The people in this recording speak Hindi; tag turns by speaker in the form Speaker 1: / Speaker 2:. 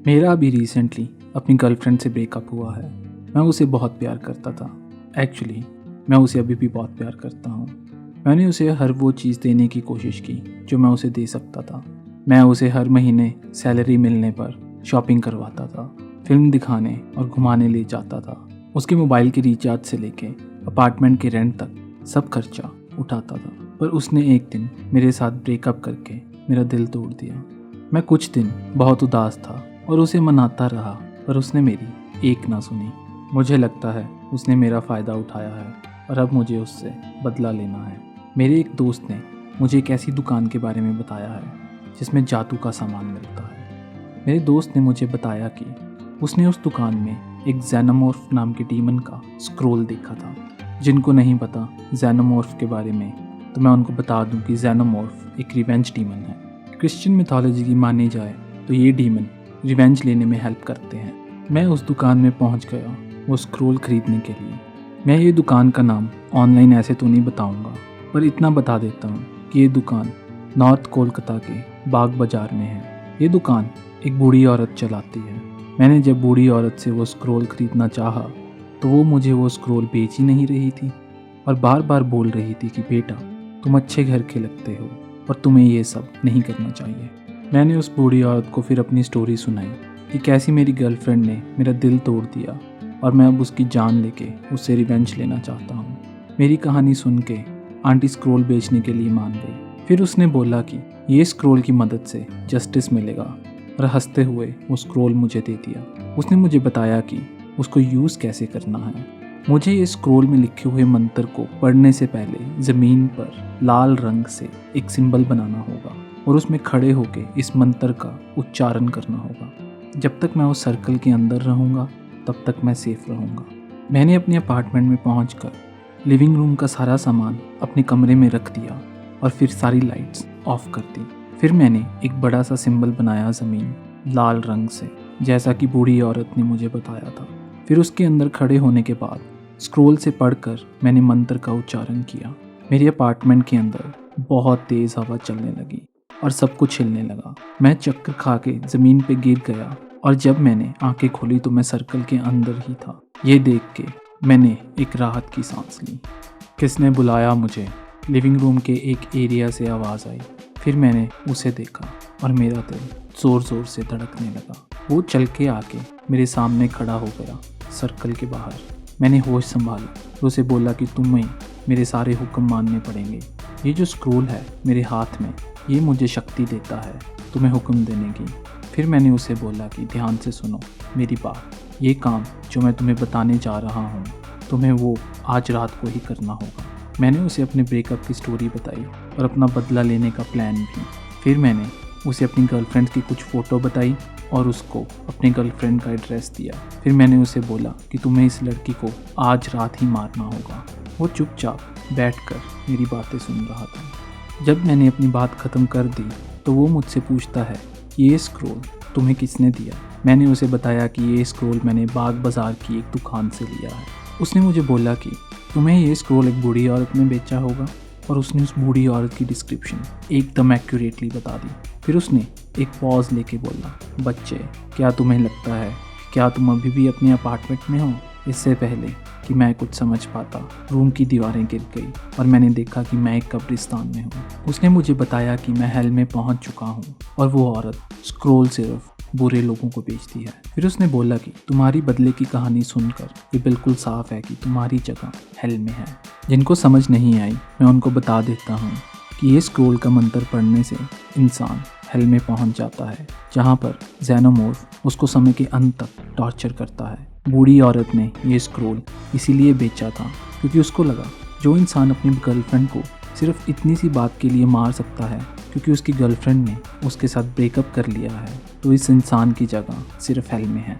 Speaker 1: मेरा अभी रिसेंटली अपनी गर्लफ्रेंड से ब्रेकअप हुआ है। मैं उसे बहुत प्यार करता था। एक्चुअली मैं उसे अभी भी बहुत प्यार करता हूँ। मैंने उसे हर वो चीज़ देने की कोशिश की जो मैं उसे दे सकता था। मैं उसे हर महीने सैलरी मिलने पर शॉपिंग करवाता था, फिल्म दिखाने और घुमाने ले जाता था। उसके मोबाइल के रिचार्ज से लेके अपार्टमेंट के रेंट तक सब खर्चा उठाता था। पर उसने एक दिन मेरे साथ ब्रेकअप करके मेरा दिल तोड़ दिया। मैं कुछ दिन बहुत उदास था और उसे मनाता रहा, पर उसने मेरी एक ना सुनी। मुझे लगता है उसने मेरा फ़ायदा उठाया है और अब मुझे उससे बदला लेना है। मेरे एक दोस्त ने मुझे एक ऐसी दुकान के बारे में बताया है जिसमें जादू का सामान मिलता है। मेरे दोस्त ने मुझे बताया कि उसने उस दुकान में एक जेनोमॉर्फ नाम के डीमन का स्क्रोल देखा था। जिनको नहीं पता जेनोमॉर्फ के बारे में, तो मैं उनको बता दूं कि जेनोमॉर्फ एक रिवेंज डीमन है। क्रिश्चियन मिथोलॉजी की मानी जाए तो ये डीमन रिवेंज लेने में हेल्प करते हैं। मैं उस दुकान में पहुंच गया वो स्क्रोल खरीदने के लिए। मैं ये दुकान का नाम ऑनलाइन ऐसे तो नहीं बताऊंगा, पर इतना बता देता हूँ कि ये दुकान नॉर्थ कोलकाता के बाग बाज़ार में है। ये दुकान एक बूढ़ी औरत चलाती है। मैंने जब बूढ़ी औरत से वो स्क्रोल खरीदना चाहा तो वो मुझे वो स्क्रोल बेच ही नहीं रही थी और बार बार बोल रही थी कि बेटा, तुम अच्छे घर के लगते हो और तुम्हें ये सब नहीं करना चाहिए। मैंने उस बूढ़ी औरत को फिर अपनी स्टोरी सुनाई कि कैसी मेरी गर्लफ्रेंड ने मेरा दिल तोड़ दिया और मैं अब उसकी जान लेके उससे रिवेंज लेना चाहता हूँ। मेरी कहानी सुन के आंटी स्क्रोल बेचने के लिए मान गई। फिर उसने बोला कि ये स्क्रोल की मदद से जस्टिस मिलेगा और हंसते हुए वो स्क्रोल मुझे दे दिया। उसने मुझे बताया कि उसको यूज़ कैसे करना है। मुझे ये स्क्रोल में लिखे हुए मंत्र को पढ़ने से पहले ज़मीन पर लाल रंग से एक सिंबल बनाना होगा और उसमें खड़े होकर इस मंत्र का उच्चारण करना होगा। जब तक मैं उस सर्कल के अंदर रहूँगा तब तक मैं सेफ रहूँगा। मैंने अपने अपार्टमेंट में पहुँचकर लिविंग रूम का सारा सामान अपने कमरे में रख दिया और फिर सारी लाइट्स ऑफ कर दी। फिर मैंने एक बड़ा सा सिंबल बनाया ज़मीन लाल रंग से, जैसा कि बूढ़ी औरत ने मुझे बताया था। फिर उसके अंदर खड़े होने के बाद स्क्रोल से पढ़कर मैंने मंत्र का उच्चारण किया। मेरे अपार्टमेंट के अंदर बहुत तेज़ हवा चलने लगी और सब कुछ हिलने लगा। मैं चक्कर खा के ज़मीन पे गिर गया और जब मैंने आंखें खोली तो मैं सर्कल के अंदर ही था। ये देख के मैंने एक राहत की सांस ली। किसने बुलाया मुझे? लिविंग रूम के एक एरिया से आवाज़ आई। फिर मैंने उसे देखा और मेरा दिल ज़ोर ज़ोर से धड़कने लगा। वो चल के आके मेरे सामने खड़ा हो गया सर्कल के बाहर। मैंने होश संभाली तो उसे बोला कि तुम्हें मेरे सारे हुक्म मानने पड़ेंगे। ये जो स्क्रोल है मेरे हाथ में, ये मुझे शक्ति देता है तुम्हें हुक्म देने की। फिर मैंने उसे बोला कि ध्यान से सुनो मेरी बात। ये काम जो मैं तुम्हें बताने जा रहा हूँ, तुम्हें वो आज रात को ही करना होगा। मैंने उसे अपने ब्रेकअप की स्टोरी बताई और अपना बदला लेने का प्लान भी। फिर मैंने उसे अपनी गर्लफ्रेंड की कुछ फ़ोटो बताई और उसको अपने गर्लफ्रेंड का एड्रेस दिया। फिर मैंने उसे बोला कि तुम्हें इस लड़की को आज रात ही मारना होगा। वो चुपचाप बैठकर मेरी बातें सुन रहा था। जब मैंने अपनी बात ख़त्म कर दी तो वो मुझसे पूछता है कि ये स्क्रोल तुम्हें किसने दिया। मैंने उसे बताया कि ये स्क्रोल मैंने बाग बाज़ार की एक दुकान से लिया है। उसने मुझे बोला कि तुम्हें ये स्क्रोल एक बूढ़ी औरत ने बेचा होगा और उसने उस बूढ़ी औरत की डिस्क्रिप्शन एकदम एक्यूरेटली बता दी। फिर उसने एक पॉज लेके बोला, बच्चे, क्या तुम्हें लगता है क्या तुम अभी भी अपने अपार्टमेंट में हो? इससे पहले कि मैं कुछ समझ पाता, रूम की दीवारें गिर गई और मैंने देखा कि मैं एक कब्रिस्तान में हूँ। उसने मुझे बताया कि मैं हेल में पहुँच चुका हूँ और वो औरत स्क्रोल सिर्फ बुरे लोगों को बेचती है। फिर उसने बोला कि तुम्हारी बदले की कहानी सुनकर ये बिल्कुल साफ है कि तुम्हारी जगह हेल में है। जिनको समझ नहीं आई मैं उनको बता देता हूँ कि ये स्क्रोल का मंत्र पढ़ने से इंसान हेल में पहुंच जाता है, जहां पर जेनोमॉर्फ उसको समय के अंत तक टॉर्चर करता है। बूढ़ी औरत ने ये स्क्रोल इसीलिए बेचा था क्योंकि उसको लगा जो इंसान अपनी गर्लफ्रेंड को सिर्फ इतनी सी बात के लिए मार सकता है क्योंकि उसकी गर्लफ्रेंड ने उसके साथ ब्रेकअप कर लिया है, तो इस इंसान की जगह सिर्फ हेल में है।